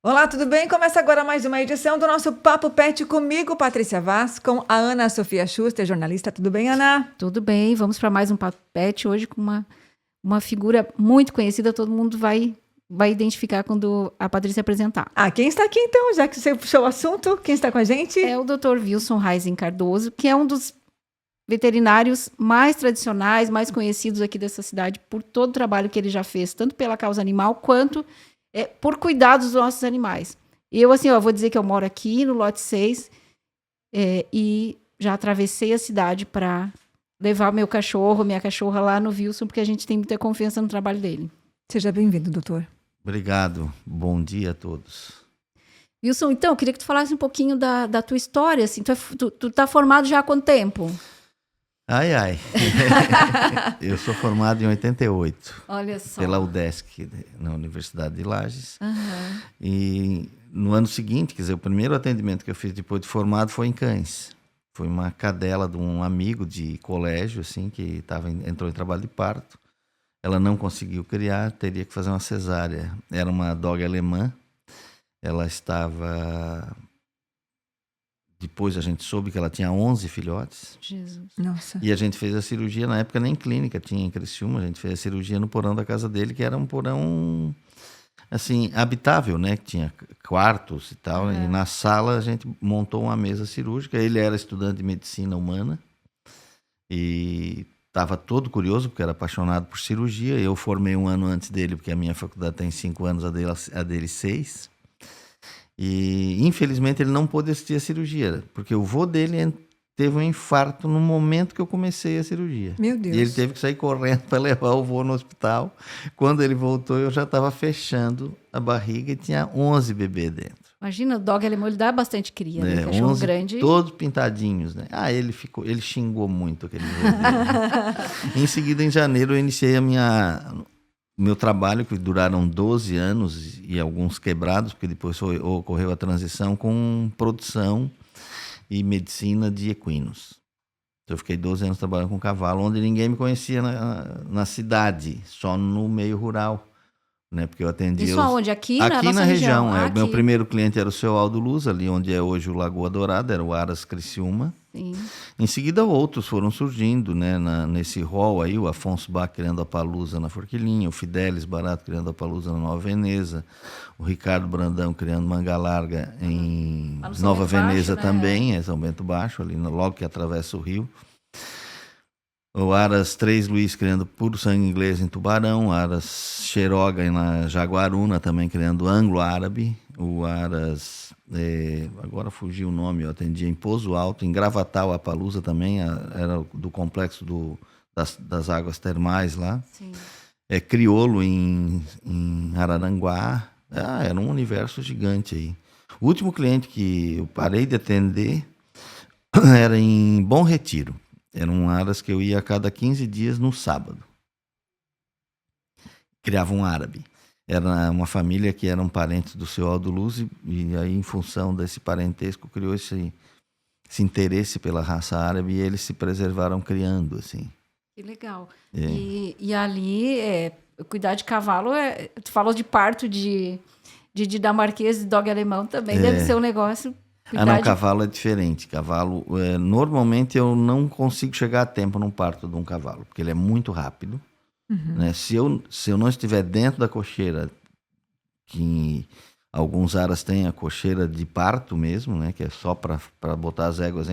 Olá, tudo bem? Começa agora mais uma edição do nosso Papo Pet comigo, Patrícia Vaz, com a Ana Sofia Schuster, jornalista. Tudo bem, Ana? Tudo bem, vamos para mais um Papo Pet hoje com uma figura muito conhecida, todo mundo vai identificar quando a Patrícia apresentar. Quem está aqui então, já que você puxou o assunto, quem está com a gente? É o Dr. Wilson Reisen Cardoso, que é um dos veterinários mais tradicionais, mais conhecidos aqui dessa cidade por todo o trabalho que ele já fez, tanto pela causa animal quanto por cuidar dos nossos animais. Eu, assim, vou dizer que eu moro aqui no lote 6 e já atravessei a cidade para levar meu cachorro, minha cachorra lá no Wilson, porque a gente tem muita confiança no trabalho dele. Seja bem-vindo, doutor. Obrigado. Bom dia a todos. Wilson, então, eu queria que tu falasse um pouquinho da tua história. Assim, tu tá formado já há quanto tempo? Ai. Eu sou formado em 88. Olha só. Pela UDESC, na Universidade de Lages. Uhum. E no ano seguinte, quer dizer, o primeiro atendimento que eu fiz depois de formado foi em cães. Foi uma cadela de um amigo de colégio, assim, que entrou em trabalho de parto. Ela não conseguiu criar, teria que fazer uma cesárea. Era uma dog alemã. Ela estava... Depois a gente soube que ela tinha 11 filhotes. Jesus. Nossa. E a gente fez a cirurgia, na época nem clínica tinha em Criciúma, a gente fez a cirurgia no porão da casa dele, que era um porão, assim, habitável, né? Que tinha quartos e tal. Uhum. E na sala a gente montou uma mesa cirúrgica. Ele era estudante de medicina humana e estava todo curioso, porque era apaixonado por cirurgia. Eu formei um ano antes dele, porque a minha faculdade tem 5 anos, a dele 6. E, infelizmente, ele não pôde assistir a cirurgia, porque o vô dele teve um infarto no momento que eu comecei a cirurgia. Meu Deus. E ele teve que sair correndo para levar o vô no hospital. Quando ele voltou, eu já estava fechando a barriga e tinha 11 bebês dentro. Imagina, o dog alemão, ele dá bastante cria, né? Cachorro 11, grande. todos pintadinhos, né? Ele xingou muito aquele vô dele. Em seguida, em janeiro, eu iniciei meu trabalho, que duraram 12 anos e alguns quebrados, porque depois ocorreu a transição com produção e medicina de equinos. Então, eu fiquei 12 anos trabalhando com cavalo, onde ninguém me conhecia na cidade, só no meio rural, né? Porque eu atendia... Isso aonde? Aqui na região. O meu aqui. primeiro cliente era o seu Aldo Luz, ali onde é hoje o Lagoa Dourada, era o Aras Criciúma. Sim. Em seguida, outros foram surgindo, né, nesse rol aí, o Afonso Bach criando a Palusa na Forquilinha, o Fidelis Barato criando a Palusa na Nova Veneza, o Ricardo Brandão criando Manga Larga em Nova Veneza também, São Bento Baixo, ali logo que atravessa o rio. O Aras 3 Luiz criando Puro Sangue Inglês em Tubarão, Aras Xeroga na Jaguaruna também criando Anglo-Árabe, o Aras, agora fugiu o nome, eu atendia em Pouso Alto, em Gravatal, a Palusa também, era do complexo das águas termais lá. Sim. Crioulo em Araranguá, era um universo gigante aí. O último cliente que eu parei de atender era em Bom Retiro. Eram aras que eu ia a cada 15 dias no sábado. Criava um árabe. Era uma família que eram parentes do seu Aldo Luz e aí, em função desse parentesco, criou esse interesse pela raça árabe e eles se preservaram criando, assim. Que legal. E ali, cuidar de cavalo, tu falou de parto de dinamarquês e dog alemão também, deve ser um negócio... Cavalo é diferente. Cavalo, normalmente eu não consigo chegar a tempo num parto de um cavalo, porque ele é muito rápido. Uhum. Né? Se eu não estiver dentro da cocheira, que alguns aras têm a cocheira de parto mesmo, né? Que é só para botar as éguas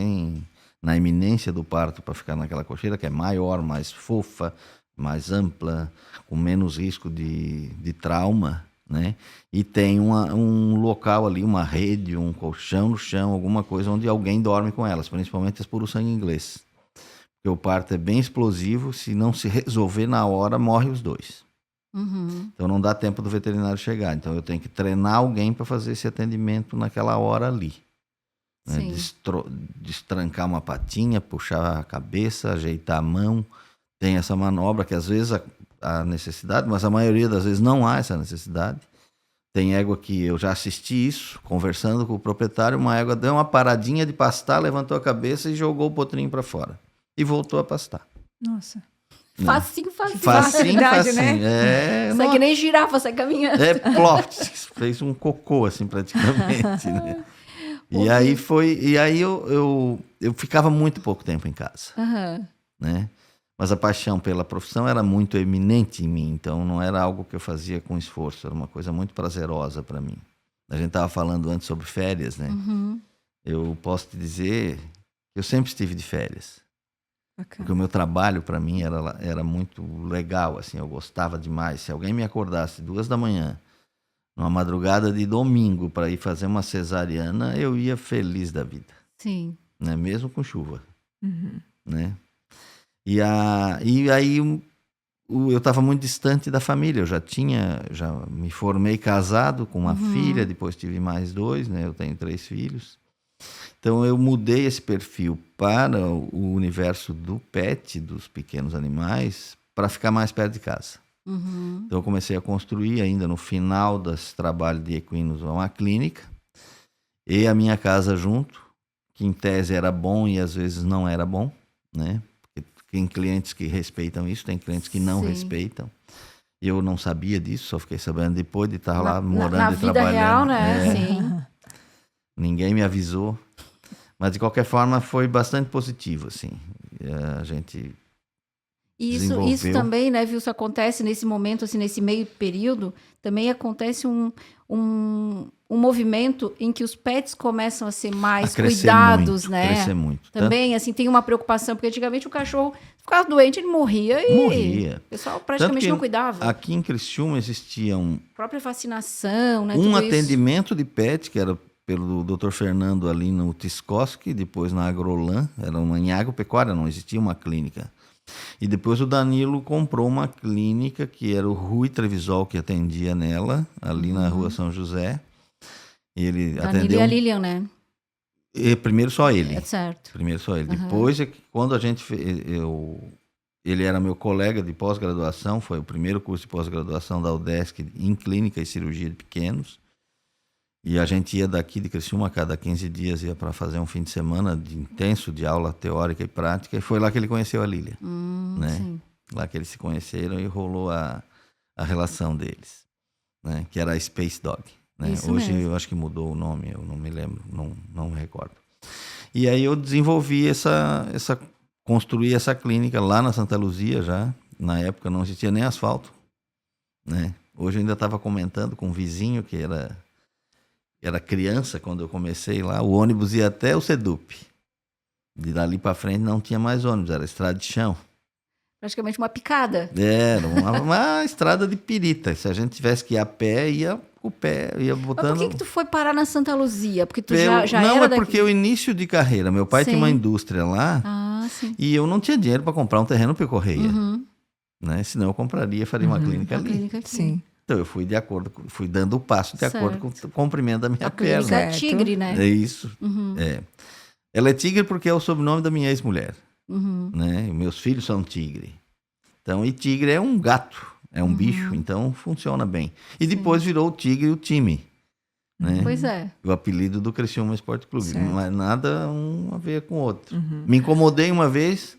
na iminência do parto, para ficar naquela cocheira, que é maior, mais fofa, mais ampla, com menos risco de trauma, né? E tem um local ali, uma rede, um colchão no chão, alguma coisa onde alguém dorme com elas, principalmente as puro sangue inglês. Porque o parto é bem explosivo, se não se resolver na hora, morre os dois. Uhum. Então não dá tempo do veterinário chegar. Então eu tenho que treinar alguém para fazer esse atendimento naquela hora ali. Né? Destrancar uma patinha, puxar a cabeça, ajeitar a mão. Tem essa manobra que às vezes há necessidade, mas a maioria das vezes não há essa necessidade. Tem égua que eu já assisti isso, conversando com o proprietário, uma égua deu uma paradinha de pastar, levantou a cabeça e jogou o potrinho para fora. E voltou a pastar. Nossa. Facinho. Facilidade, facinho. né? Isso é que nem girafa, sai caminhando. Plot, fez um cocô, assim, praticamente, né? E aí eu ficava muito pouco tempo em casa, né? Mas a paixão pela profissão era muito eminente em mim, então não era algo que eu fazia com esforço, era uma coisa muito prazerosa para mim. A gente estava falando antes sobre férias, né? Eu posso te dizer que eu sempre estive de férias. Porque o meu trabalho, para mim, era muito legal, assim, eu gostava demais. Se alguém me acordasse 2 da manhã, numa madrugada de domingo, para ir fazer uma cesariana, eu ia feliz da vida. Sim. Né? Mesmo com chuva. Né? E aí eu estava muito distante da família. Eu já me formei casado com uma filha, depois tive mais 2, né? Eu tenho 3 filhos. Então eu mudei esse perfil para o universo do pet, dos pequenos animais, para ficar mais perto de casa. Então eu comecei a construir ainda no final desse trabalho de equinos uma clínica e a minha casa junto, que em tese era bom e às vezes não era bom, né? Porque tem clientes que respeitam isso, tem clientes que não respeitam. Eu não sabia disso, só fiquei sabendo depois de estar lá morando e trabalhando. Na vida real, né? Sim. Ninguém me avisou. Mas, de qualquer forma, foi bastante positivo, assim. A gente desenvolveu. Isso também, né, Wilson, acontece nesse momento, assim, nesse meio período, também acontece um movimento em que os pets começam a ser mais cuidados, muito, né? Crescer muito. Também, assim, tem uma preocupação, porque antigamente o cachorro ficava doente, ele morria e o pessoal praticamente não cuidava. Aqui em Criciúma existia própria vacinação, né? Um tudo atendimento de pet, que era pelo Dr. Fernando ali no Tiscoski, depois na Agrolan, era uma em agropecuária, não existia uma clínica. E depois o Danilo comprou uma clínica, que era o Rui Trevisol que atendia nela, ali na Rua São José. Ele Danilo atendeu... e a Lilian, né? Primeiro só ele. É certo. Primeiro só ele. Depois, quando a gente ele era meu colega de pós-graduação, foi o primeiro curso de pós-graduação da UDESC em clínica e cirurgia de pequenos. E a gente ia daqui de Criciúma, a cada 15 dias ia para fazer um fim de semana intenso de aula teórica e prática. E foi lá que ele conheceu a Lília. Né? Sim. Lá que eles se conheceram e rolou a relação deles. Né? Que era a Space Dog. Né? Hoje mesmo. Eu acho que mudou o nome, eu não me lembro, não me recordo. E aí eu desenvolvi construí essa clínica lá na Santa Luzia já. Na época não existia nem asfalto. Né? Hoje eu ainda estava comentando com um vizinho que era criança quando eu comecei lá, o ônibus ia até o Sedup. De dali para frente não tinha mais ônibus, era estrada de chão. Praticamente uma picada. Era uma estrada de pirita. Se a gente tivesse que ir a pé, ia o pé, ia botando... Mas por que tu foi parar na Santa Luzia? Porque tu já não, era é porque o início de carreira. Meu pai tinha uma indústria lá e eu não tinha dinheiro para comprar um terreno para correia. Né? Senão eu compraria, faria uma clínica ali. Clínica aqui. Sim. Então eu fui dando o passo de acordo com o comprimento da minha perna. Clínica é Tigre, né? É isso. É. Ela é Tigre porque é o sobrenome da minha ex-mulher. Né? E meus filhos são Tigre. Então, e Tigre é um gato, é um bicho, então funciona bem. E depois virou o Tigre o time. Né? Pois é. O apelido do Criciúma Esporte Clube. Certo. Não é nada um a ver com o outro. Me incomodei uma vez,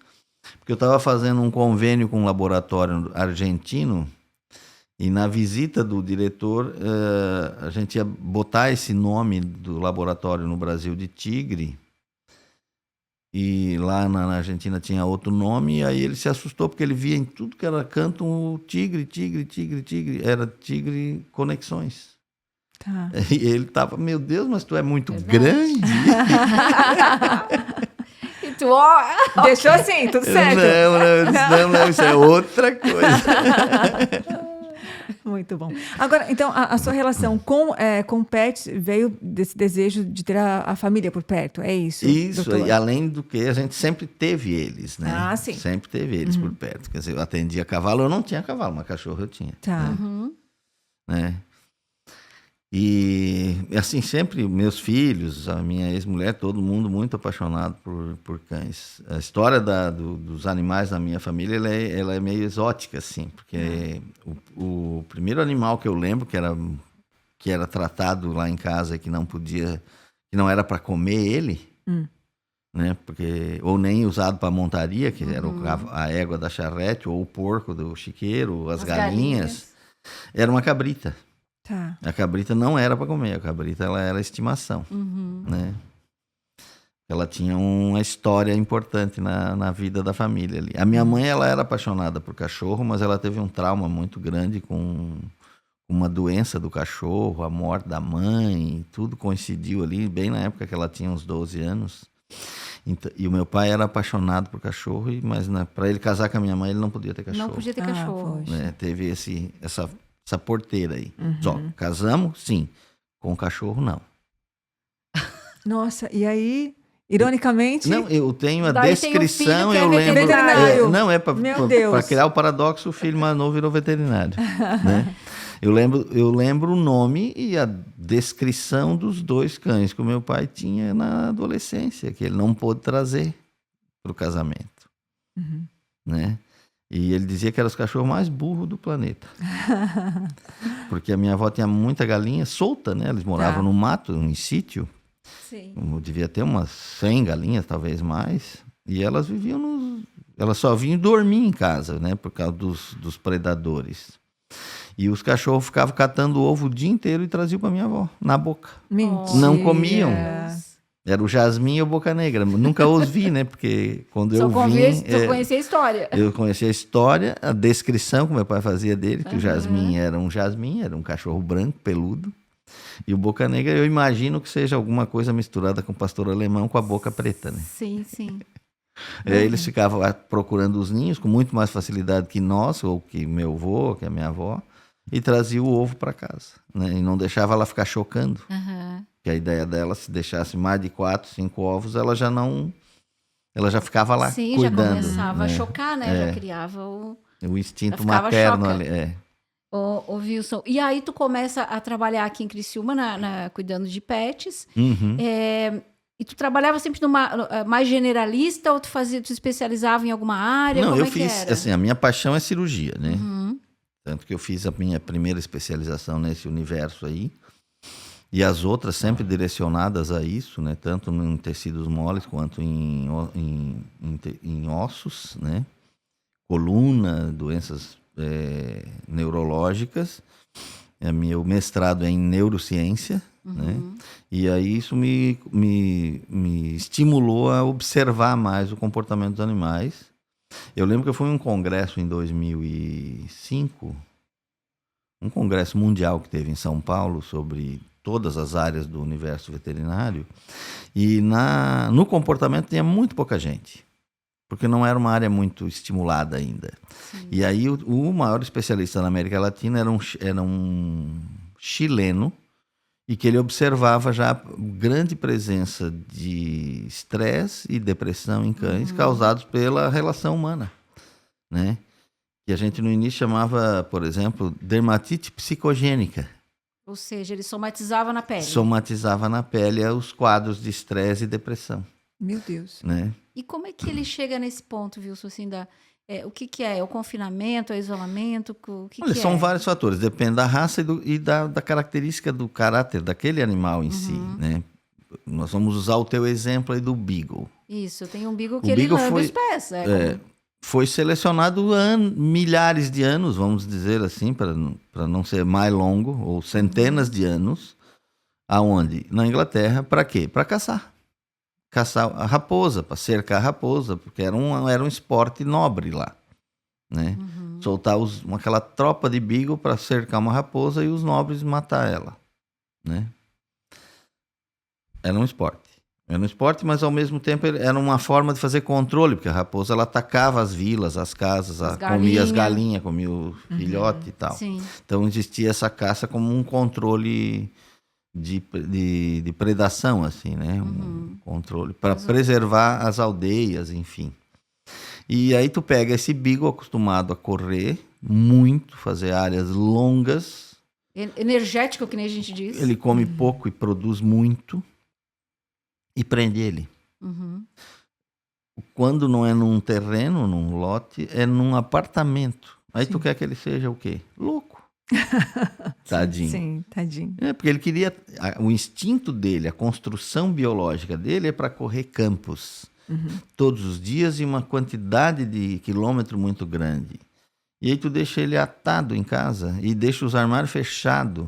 porque eu estava fazendo um convênio com um laboratório argentino. E na visita do diretor, a gente ia botar esse nome do laboratório no Brasil de Tigre. E lá na Argentina tinha outro nome. E aí ele se assustou porque ele via em tudo que era canto um Tigre. Era Tigre Conexões. Tá. E ele tava, meu Deus, mas tu é muito grande. E tu, ó... Deixou assim, tudo certo. Não, isso é outra coisa. Muito bom. Agora, então, a sua relação com pets veio desse desejo de ter a família por perto, é isso? Isso, doutor? e além do que a gente sempre teve eles, né? Ah, sim. Sempre teve eles por perto. Quer dizer, eu atendia cavalo, eu não tinha cavalo, mas cachorro eu tinha. Tá. Né? E assim, sempre meus filhos, a minha ex-mulher, todo mundo muito apaixonado por cães. A história dos animais na minha família, ela é meio exótica, assim, porque o primeiro animal que eu lembro que era tratado lá em casa, que não era para comer ele, né? Porque, ou nem usado para montaria, que era a égua da charrete, ou o porco do chiqueiro, as galinhas. Era uma cabrita. Tá. A cabrita não era para comer, a cabrita ela era estimação, né? Ela tinha uma história importante na vida da família ali. A minha mãe, ela era apaixonada por cachorro, mas ela teve um trauma muito grande com uma doença do cachorro, a morte da mãe, tudo coincidiu ali, bem na época que ela tinha uns 12 anos. Então, e o meu pai era apaixonado por cachorro, mas para ele casar com a minha mãe, ele não podia ter cachorro. Não podia ter cachorro. Né? Teve essa porteira aí. Só, casamos? Sim. Com cachorro, não. Nossa, e aí, ironicamente... Não, eu tenho a Daí descrição, tem um filho que eu é lembro... veterinário. Não, Meu Deus. para criar o paradoxo, o filho mais novo virou veterinário. Né? Eu lembro o nome e a descrição dos 2 cães que o meu pai tinha na adolescência, que ele não pôde trazer para o casamento. Né? E ele dizia que eram os cachorros mais burros do planeta. Porque a minha avó tinha muita galinha solta, né? Eles moravam no mato, em sítio. Sim. Devia ter umas 100 galinhas, talvez mais. E elas viviam elas só vinham dormir em casa, né? Por causa dos predadores. E os cachorros ficavam catando ovo o dia inteiro e traziam para minha avó, na boca. Mentira. Não comiam. Era o Jasmim e o Boca Negra. Nunca os vi, né? Porque quando eu vim... Só conhecia a história. Eu conheci a história, a descrição que meu pai fazia dele, que o Jasmim, era um cachorro branco, peludo. E o Boca Negra, eu imagino que seja alguma coisa misturada com pastor alemão com a boca preta, né? Sim, sim. Eles ficavam lá procurando os ninhos com muito mais facilidade que nós, ou que meu avô, que a minha avó, e trazia o ovo para casa, né? E não deixava ela ficar chocando. Que a ideia dela, se deixasse mais de 4, 5 ovos, ela já ficava lá cuidando. Já começava a chocar, né? Já criava o instinto materno choca. ali. Ô, Wilson, e aí tu começa a trabalhar aqui em Criciúma, cuidando de pets. E tu trabalhava sempre mais generalista ou tu especializava em alguma área? Não, como eu que fiz, era? assim, a minha paixão é cirurgia, né? Tanto que eu fiz a minha primeira especialização nesse universo aí. E as outras sempre direcionadas a isso, né? Tanto em tecidos moles quanto em ossos, né? Coluna, doenças neurológicas. Meu mestrado é em neurociência, né? E aí isso me estimulou a observar mais o comportamento dos animais. Eu lembro que eu fui em um congresso em 2005, um congresso mundial que teve em São Paulo sobre todas as áreas do universo veterinário, e no comportamento tinha muito pouca gente, porque não era uma área muito estimulada ainda. Sim. E aí o maior especialista na América Latina era um chileno, e que ele observava já grande presença de estresse e depressão em cães causados pela relação humana, né? Que a gente no início chamava, por exemplo, dermatite psicogênica. Ou seja, ele somatizava na pele. Somatizava na pele os quadros de estresse e depressão. Meu Deus. Né? E como é que ele chega nesse ponto, Wilson, assim, o que é? É o confinamento, é o isolamento? Olha, são vários fatores, depende da raça e da característica do caráter daquele animal em si, né? Nós vamos usar o teu exemplo aí do Beagle. Isso, eu tenho um Beagle que ele lambe os pés. Foi selecionado milhares de anos, vamos dizer assim, para não ser mais longo, ou centenas de anos, aonde? Na Inglaterra, para quê? Para caçar a raposa, para cercar a raposa, porque era um esporte nobre lá, né? Soltar aquela tropa de Beagle para cercar uma raposa e os nobres matar ela, né? Era um esporte, mas ao mesmo tempo era uma forma de fazer controle, porque a raposa ela atacava as vilas, as casas, comia as galinhas, comia o filhote e tal. Sim. Então existia essa caça como um controle de predação, assim, né? Um controle para preservar as aldeias, enfim. E aí tu pega esse Beagle acostumado a correr muito, fazer áreas longas. Energético, que nem a gente diz. Ele come pouco e produz muito. E prende ele. Quando não é num terreno, num lote, é num apartamento. Aí tu quer que ele seja o quê? Louco. Tadinho. Sim, tadinho. É, porque ele queria. O instinto dele, a construção biológica dele é para correr campos todos os dias e uma quantidade de quilômetro muito grande. E aí tu deixa ele atado em casa e deixa os armários fechados,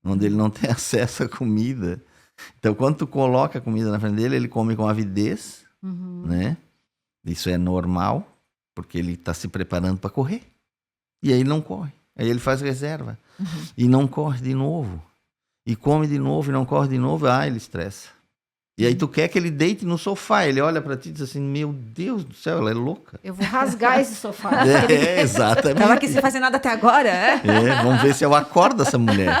onde ele não tem acesso à comida. Então, quando tu coloca a comida na frente dele, ele come com avidez, né? Isso é normal, porque ele está se preparando para correr. E aí ele não corre. Aí ele faz reserva. E não corre de novo. E come de novo e não corre de novo. Ah, ele estressa. E aí tu quer que ele deite no sofá. Ele olha para ti e diz assim, meu Deus do céu, ela é louca. Eu vou rasgar esse sofá. Exatamente. Tava aqui sem fazer nada até agora, é? Vamos ver se eu acordo essa mulher.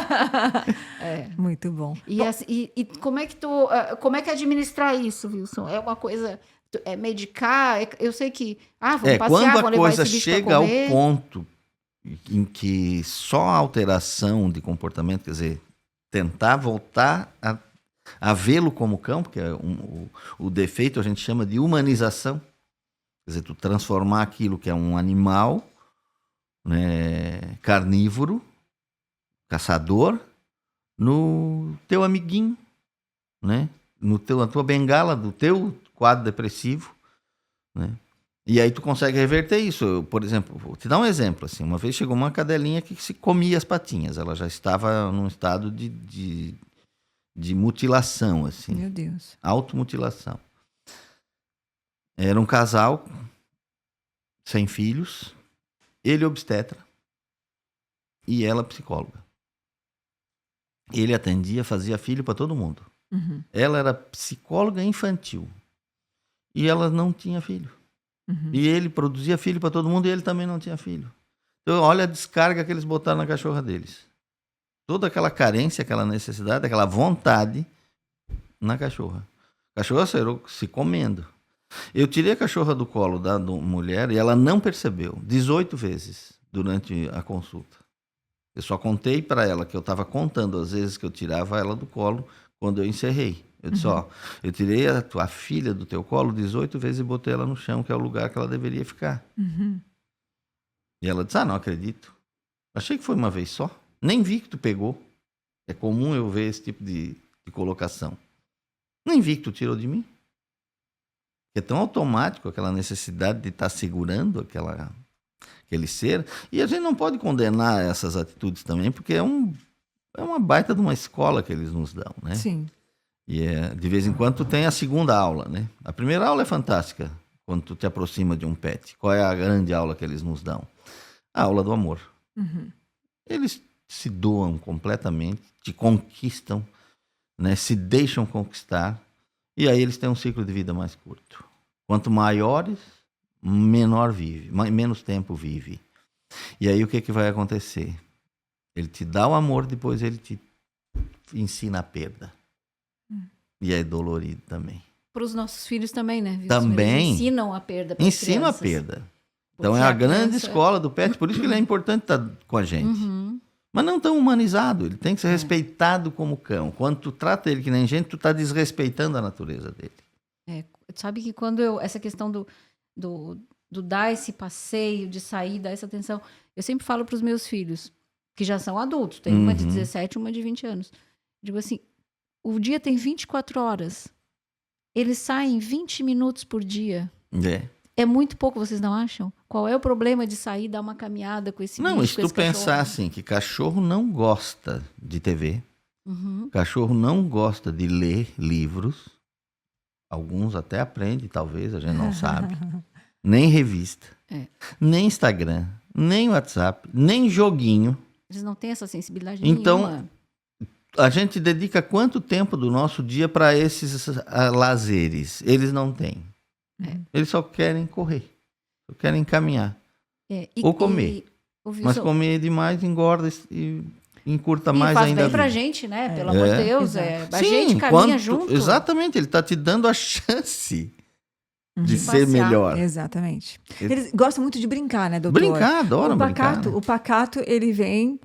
Muito bom. E como é que como é que administrar isso, Wilson? É uma coisa, é medicar? Eu sei que, vamos passear, quando vamos a levar coisa esse bicho pra chega ao comer. ponto em que só a alteração de comportamento, quer dizer, tentar voltar a vê-lo como cão, porque o defeito a gente chama de humanização, quer dizer, tu transformar aquilo que é um animal, né, carnívoro, caçador, no teu amiguinho, né, na tua bengala, do teu quadro depressivo, né? E aí tu consegue reverter isso. Por exemplo, vou te dar um exemplo. Assim, uma vez chegou uma cadelinha que se comia as patinhas. Ela já estava num estado de mutilação, assim. Meu Deus. Automutilação. Era um casal sem filhos, ele obstetra e ela psicóloga. Ele atendia, fazia filho para todo mundo. Ela era psicóloga infantil e ela não tinha filho. E ele produzia filho para todo mundo e ele também não tinha filho. Então, olha a descarga que eles botaram na cachorra deles. Toda aquela carência, aquela necessidade, aquela vontade na cachorra. A cachorra saiu se comendo. Eu tirei a cachorra do colo da mulher e ela não percebeu 18 vezes durante a consulta. Eu só contei para ela que eu estava contando as vezes que eu tirava ela do colo quando eu encerrei. Eu disse, eu tirei a tua filha do teu colo 18 vezes e botei ela no chão, que é o lugar que ela deveria ficar. E ela disse, não acredito. Achei que foi uma vez só. Nem vi que tu pegou. É comum eu ver esse tipo de colocação. Nem vi que tu tirou de mim. É tão automático aquela necessidade de estar segurando aquele ser. E a gente não pode condenar essas atitudes também, porque é uma baita de uma escola que eles nos dão, né? Sim. E de vez em quando tu tem a segunda aula, né? A primeira aula é fantástica, quando tu te aproxima de um pet. Qual é a grande aula que eles nos dão? A aula do amor. Eles se doam completamente, te conquistam, né? Se deixam conquistar, e aí eles têm um ciclo de vida mais curto. Quanto maiores, menos tempo vive. E aí o que vai acontecer? Ele te dá o amor, depois ele te ensina a perda. E é dolorido também. Para os nossos filhos também, né? Wilson? Também. Eles ensinam a perda para as crianças. Ensina a perda. Então Porque é a a grande criança- escola do pet, por isso que ele é importante estar com a gente. Mas não tão humanizado, ele tem que ser respeitado como cão. Quando tu trata ele que nem gente, tu está desrespeitando a natureza dele. Sabe que quando essa questão do dar esse passeio, de sair, dar essa atenção, eu sempre falo para os meus filhos, que já são adultos, tem uma de 17 e uma de 20 anos. Digo assim, o dia tem 24 horas, eles saem 20 minutos por dia. É muito pouco, vocês não acham? Qual é o problema de sair, dar uma caminhada com esse Não, bicho, se com tu esse pensar cachorro? assim, que cachorro não gosta de TV, cachorro não gosta de ler livros, alguns até aprendem, talvez, a gente não sabe, nem revista, nem Instagram, nem WhatsApp, nem joguinho. Eles não têm essa sensibilidade Então, nenhuma. a gente dedica quanto tempo do nosso dia para esses lazeres? Eles não têm. Eles só querem correr, só querem caminhar. Ou comer. Mas comer demais engorda e encurta mais faz ainda bem a pra vida. gente, né? Pelo amor de Deus. A Sim, gente caminha junto. Exatamente, ele está te dando a chance de ser passear. melhor. Exatamente. Eles gostam muito de brincar, né, doutor? Brincar, adoram brincar. Né? O pacato, ele vem,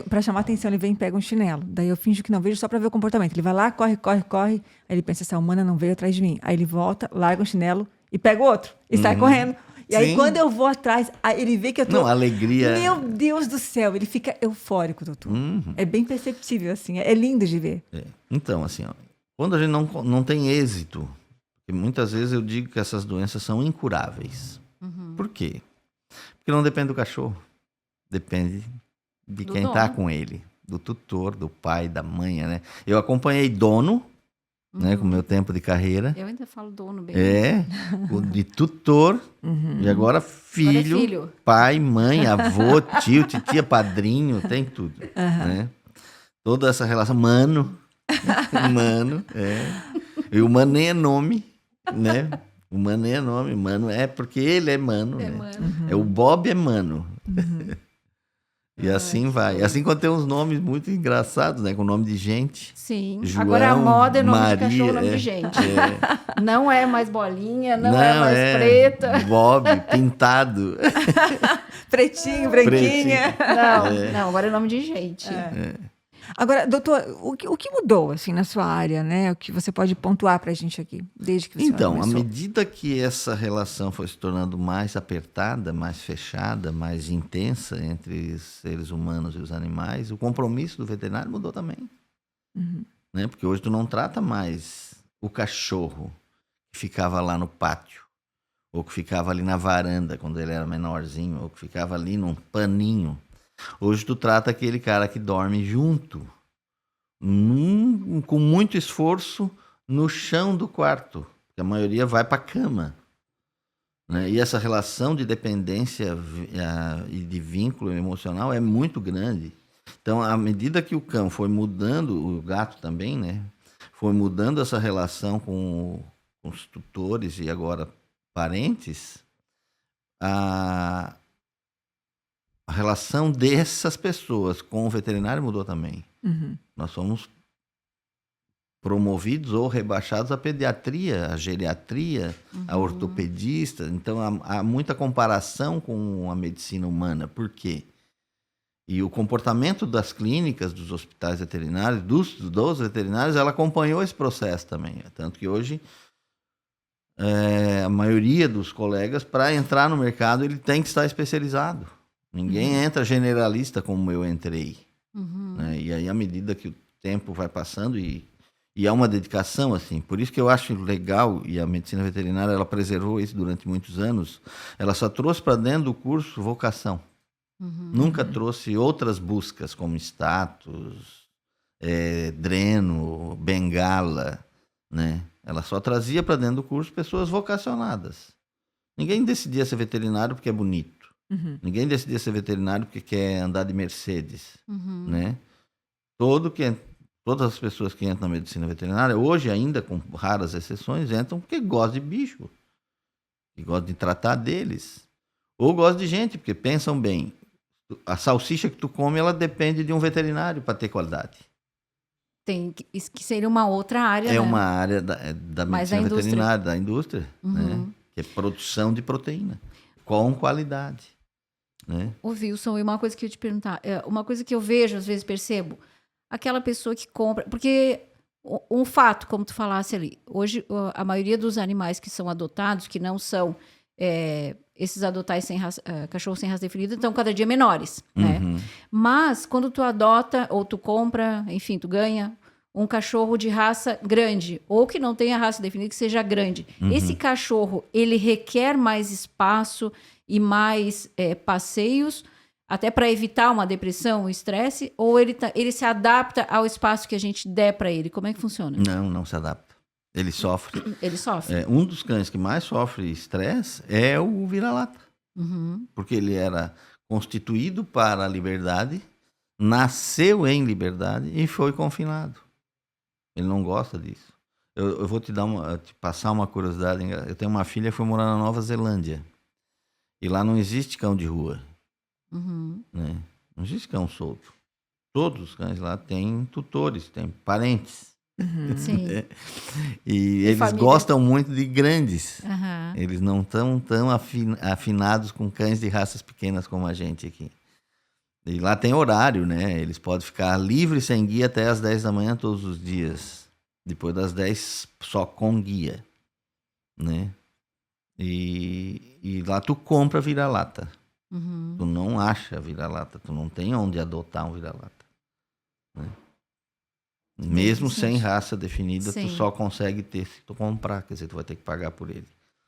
para chamar atenção, ele vem e pega um chinelo. Daí eu finjo que não vejo só para ver o comportamento. Ele vai lá, corre. Aí ele pensa, essa humana não veio atrás de mim. Aí ele volta, larga um chinelo e pega o outro. E sai correndo. E aí, Sim. quando eu vou atrás, aí ele vê que eu tô... Não, a alegria... Meu Deus do céu, ele fica eufórico, doutor. Uhum. É bem perceptível, assim. É lindo de ver. Então, assim, ó, quando a gente não tem êxito, porque muitas vezes eu digo que essas doenças são incuráveis. Por quê? Porque não depende do cachorro. Depende de Do quem está dono. com ele. Do tutor, do pai, da mãe, né? Eu acompanhei dono, né, com o meu tempo de carreira. Eu ainda falo dono bem. O de tutor, e agora filho, filho. pai, mãe, avô, tio, titia, padrinho, tem tudo, né? Toda essa relação, mano, E o mano nem é nome, né? O mano nem é nome, mano é porque ele é mano, né? Mano. O Bob é mano. E assim vai. E assim quando tem uns nomes muito engraçados, né? Com nome de gente. Sim. João, Agora a moda é nome Maria, de cachorro, nome de gente. Não é mais bolinha, não, Não, é mais preta. Bob, pintado. Pretinho, branquinha. Não, agora é nome de gente. Agora, doutor, o que mudou, assim, na sua área, né? O que você pode pontuar pra gente aqui, desde que o senhor Então, à começou? medida que essa relação foi se tornando mais apertada, mais fechada, mais intensa entre os seres humanos e os animais, o compromisso do veterinário mudou também. Né? Porque hoje tu não trata mais o cachorro que ficava lá no pátio, ou que ficava ali na varanda quando ele era menorzinho, ou que ficava ali num paninho. Hoje tu trata aquele cara que dorme junto, com muito esforço, no chão do quarto. Porque a maioria vai para a cama. Né? E essa relação de dependência e de vínculo emocional é muito grande. Então, à medida que o cão foi mudando, o gato também, né? Foi mudando essa relação com os tutores e agora parentes, a relação dessas pessoas com o veterinário mudou também. Nós somos promovidos ou rebaixados à pediatria, à geriatria, a ortopedista. Então, há muita comparação com a medicina humana. Por quê? E o comportamento das clínicas, dos hospitais veterinários, dos veterinários, ela acompanhou esse processo também. Tanto que hoje, a maioria dos colegas, para entrar no mercado, ele tem que estar especializado. Ninguém entra generalista como eu entrei. Né? E aí, à medida que o tempo vai passando, e é uma dedicação, assim. Por isso que eu acho legal, e a medicina veterinária, ela preservou isso durante muitos anos, ela só trouxe para dentro do curso vocação. Nunca trouxe outras buscas, como status, dreno, bengala, né? Ela só trazia para dentro do curso pessoas vocacionadas. Ninguém decidia ser veterinário porque é bonito. Ninguém decidia ser veterinário porque quer andar de Mercedes, né? Todas as pessoas que entram na medicina veterinária, hoje ainda, com raras exceções, entram porque gostam de bicho, e gostam de tratar deles. Ou gostam de gente, porque pensam bem, a salsicha que tu come, ela depende de um veterinário para ter qualidade. Isso que seria uma outra área, né? Uma área da Mas medicina a indústria. veterinária, da indústria, né? Que é produção de proteína, com qualidade. Né? Ô, Wilson, e uma coisa que eu ia te perguntar, uma coisa que eu vejo, às vezes percebo, aquela pessoa que compra, porque um fato, como tu falasse ali, hoje a maioria dos animais que são adotados, que não são esses adotais cachorros sem raça definida, estão cada dia menores, né? Mas quando tu adota ou tu compra, enfim, tu ganha um cachorro de raça grande, ou que não tenha raça definida, que seja grande. Esse cachorro, ele requer mais espaço e mais passeios, até para evitar uma depressão, um estresse, ou ele se adapta ao espaço que a gente der para ele? Como é que funciona? Não se adapta. Ele sofre. Ele sofre? Um dos cães que mais sofre estresse é o vira-lata. Porque ele era constituído para a liberdade, nasceu em liberdade e foi confinado. Ele não gosta disso. Eu vou te passar uma curiosidade. Eu tenho uma filha que foi morar na Nova Zelândia. E lá não existe cão de rua. Né? Não existe cão solto. Todos os cães lá têm tutores, têm parentes. Sim. E eles família. gostam muito de grandes. Eles não estão tão afinados com cães de raças pequenas como a gente aqui. E lá tem horário, né? Eles podem ficar livres sem guia até as 10 da manhã todos os dias. Depois das 10, só com guia. Né? E lá tu compra vira-lata. Uhum. Tu não acha vira-lata, tu não tem onde adotar um vira-lata. Né? Mesmo sem raça definida, Sim. tu só consegue ter se tu comprar, quer dizer, tu vai ter que pagar por ele.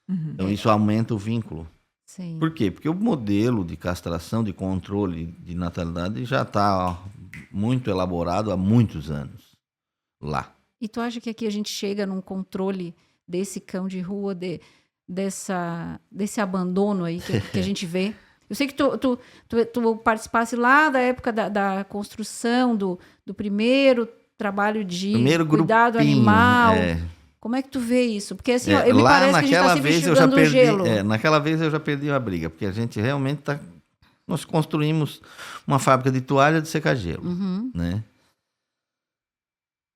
Uhum. Então isso aumenta o vínculo. Sim. Por quê? Porque o modelo de castração, de controle de natalidade já está muito elaborado há muitos anos lá. E tu acha que aqui a gente chega num controle desse cão de rua, desse abandono aí que a gente vê? Eu sei que tu participasse lá da época da construção do primeiro trabalho de cuidado animal. Como é que tu vê isso? Porque assim, me lá parece que a gente está sempre enxugando o gelo. Naquela vez eu já perdi a briga, porque a gente realmente nós construímos uma fábrica de toalha de secar gelo, né?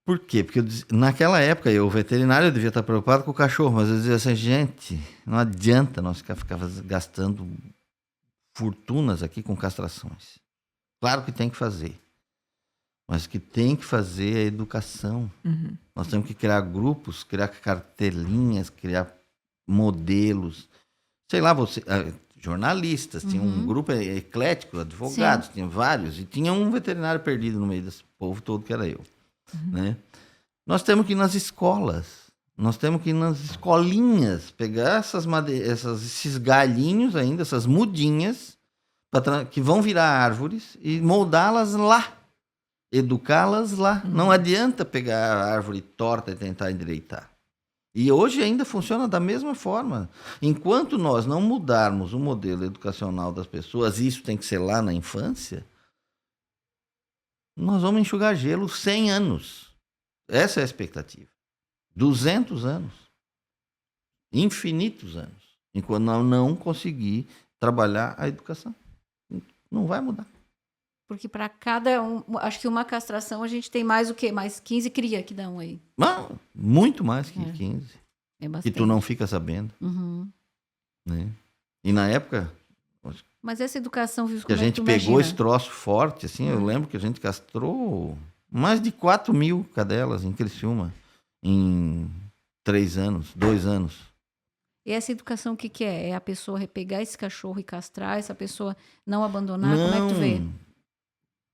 Por quê? Porque naquela época o veterinário devia estar preocupado com o cachorro, mas eu dizia assim, gente, não adianta nós ficar gastando fortunas aqui com castrações. Claro que tem que fazer. Mas o que tem que fazer é educação. Uhum. Nós temos que criar grupos, criar cartelinhas, criar modelos. Sei lá, jornalistas, tinha um grupo eclético, advogados, tinha vários. E tinha um veterinário perdido no meio desse povo todo, que era eu. Né? Nós temos que ir nas escolas. Nós temos que ir nas escolinhas, pegar esses galhinhos ainda, essas mudinhas, que vão virar árvores e moldá-las lá. Educá-las lá. Não adianta pegar a árvore torta e tentar endireitar. E hoje ainda funciona da mesma forma. Enquanto nós não mudarmos o modelo educacional das pessoas, e isso tem que ser lá na infância, nós vamos enxugar gelo 100 anos. Essa é a expectativa. 200 anos. Infinitos anos. Enquanto não conseguir trabalhar a educação. Não vai mudar. Porque para cada acho que uma castração a gente tem mais o quê? Mais 15 cria que dão aí. Não, muito mais que 15. É bastante. Que tu não fica sabendo. Né? E na época... Mas essa educação... Que a gente pegou esse troço forte, assim, eu lembro que a gente castrou mais de 4 mil cadelas em Criciúma em 2 anos. E essa educação o que é? É a pessoa pegar esse cachorro e castrar, essa pessoa não abandonar? Não. Como é que tu vê?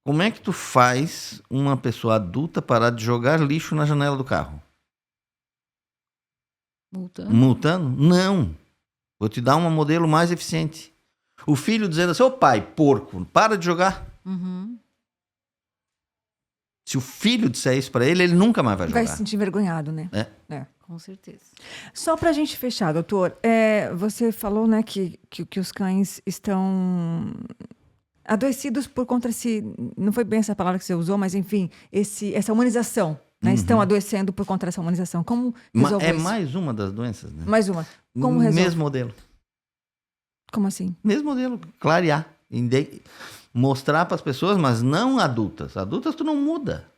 Como é que tu faz uma pessoa adulta parar de jogar lixo na janela do carro? Multando? Não. Vou te dar um modelo mais eficiente. O filho dizendo assim, ô pai, porco, para de jogar. Se o filho disser isso para ele, ele nunca mais vai jogar. Vai se sentir envergonhado, né? É. Com certeza. Só para a gente fechar, doutor, você falou, né, que os cães estão adoecidos por conta desse... Não foi bem essa palavra que você usou, mas enfim, essa humanização. Né? Estão adoecendo por conta dessa humanização. Como resolve isso? Mais uma das doenças, né? Mais uma. Como resolve? Mesmo modelo. Como assim? Mesmo modelo. Clarear. Mostrar para as pessoas, mas não adultas. Adultas tu não muda.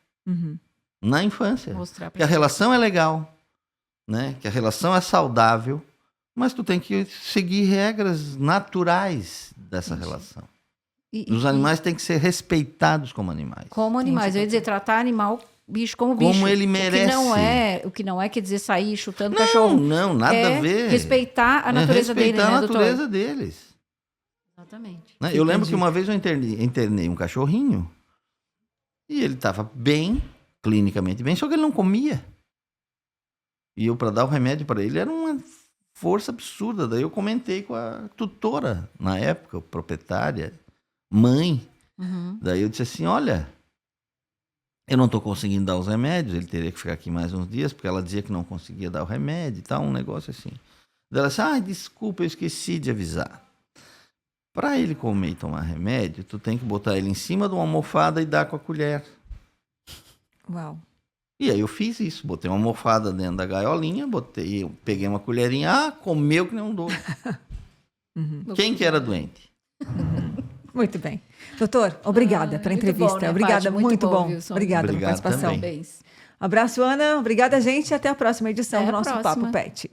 Na infância. Mostrar que a relação é legal. Né? Que a relação é saudável. Mas tu tem que seguir regras naturais dessa relação. Os animais têm que ser respeitados como animais. Como animais. Eu ia dizer, tratar bicho como bicho. Como ele merece. O que não é, quer dizer, sair chutando cachorro. Não, nada a ver. Respeitar a natureza dele, né, doutor? Respeitar a natureza deles. Exatamente. Né? Eu lembro que uma vez eu internei um cachorrinho e ele estava bem, clinicamente bem, só que ele não comia. E eu, para dar o remédio para ele, era uma força absurda. Daí eu comentei com a tutora, na época, proprietária, mãe. Daí eu disse assim, olha, eu não estou conseguindo dar os remédios, ele teria que ficar aqui mais uns dias, porque ela dizia que não conseguia dar o remédio e tal, um negócio assim. Daí ela disse, desculpa, eu esqueci de avisar. Para ele comer e tomar remédio, tu tem que botar ele em cima de uma almofada e dar com a colher. Uau. E aí eu fiz isso, botei uma almofada dentro da gaiolinha, peguei uma colherinha, comeu que nem um doido. Quem que era doente? Muito bem. Doutor, obrigada pela entrevista. Bom, né, obrigada, Paty? muito bom. Wilson. Obrigada pela Obrigado participação. também. Abraço, Ana. Obrigada, gente. Até a próxima edição Até do a nosso próxima. Papo Pet.